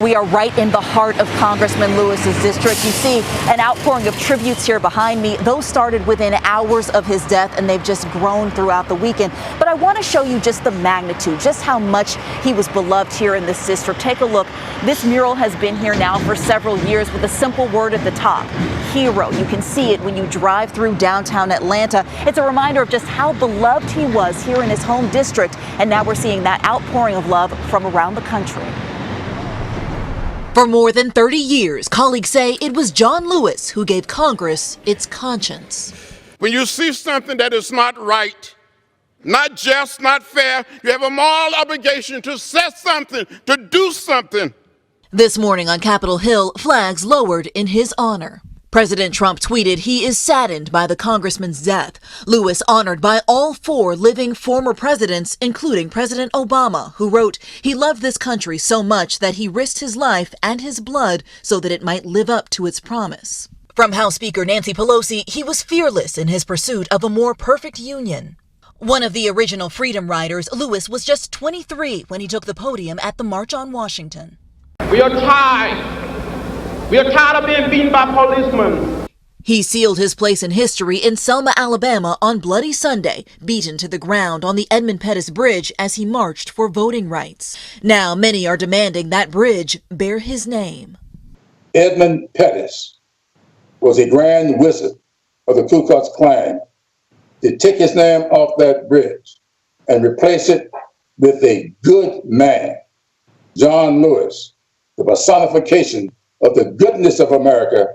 We are right in the heart of Congressman Lewis's district. You see an outpouring of tributes here behind me. Those started within hours of his death, and they've just grown throughout the weekend. But I want to show you just the magnitude, just how much he was beloved here in this district. Take a look. This mural has been here now for several years with a simple word at the top: hero. You can see it when you drive through downtown Atlanta. It's a reminder of just how beloved he was here in his home district. And now we're seeing that outpouring of love from around the country. For more than 30 years, colleagues say it was John Lewis who gave Congress its conscience. When you see something that is not right, not just, not fair, you have a moral obligation to say something, to do something. This morning on Capitol Hill, flags lowered in his honor. President Trump tweeted he is saddened by the congressman's death. Lewis honored by all four living former presidents, including President Obama, who wrote he loved this country so much that he risked his life and his blood so that it might live up to its promise. From House Speaker Nancy Pelosi, he was fearless in his pursuit of a more perfect union. One of the original freedom riders, Lewis was just 23 when he took the podium at the March on Washington. We are tired. We are tired of being beaten by policemen. He sealed his place in history in Selma, Alabama on Bloody Sunday, beaten to the ground on the Edmund Pettus Bridge as he marched for voting rights. Now many are demanding that bridge bear his name. Edmund Pettus was a grand wizard of the Ku Klux Klan to take his name off that bridge and replace it with a good man, John Lewis, the personification of the goodness of America.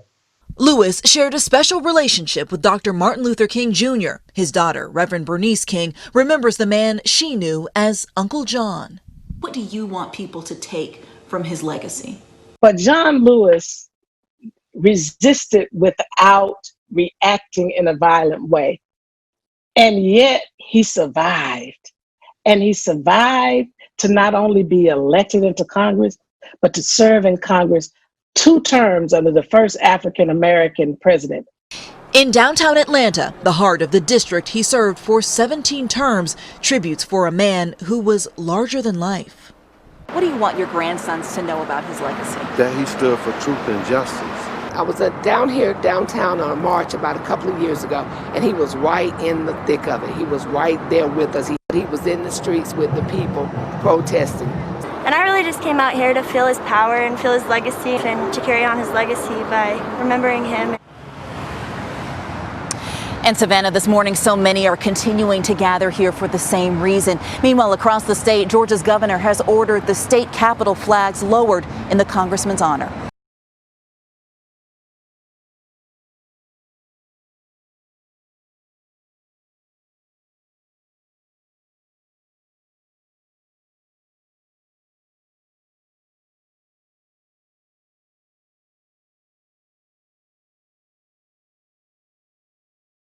Lewis shared a special relationship with Dr. Martin Luther King Jr. His daughter, Reverend Bernice King, remembers the man she knew as Uncle John. What do you want people to take from his legacy? But John Lewis resisted without reacting in a violent way. And yet he survived. And he survived to not only be elected into Congress, but to serve in Congress 2 terms under the first African-American president. In downtown Atlanta, the heart of the district he served for 17 terms, tributes for a man who was larger than life. What do you want your grandsons to know about his legacy? That he stood for truth and justice. I was down here downtown on a march about a couple of years ago, and he was right in the thick of it. He was right there with us. He was in the streets with the people protesting. And I really just came out here to feel his power and feel his legacy and to carry on his legacy by remembering him. And Savannah, this morning, so many are continuing to gather here for the same reason. Meanwhile, across the state, Georgia's governor has ordered the state capitol flags lowered in the congressman's honor.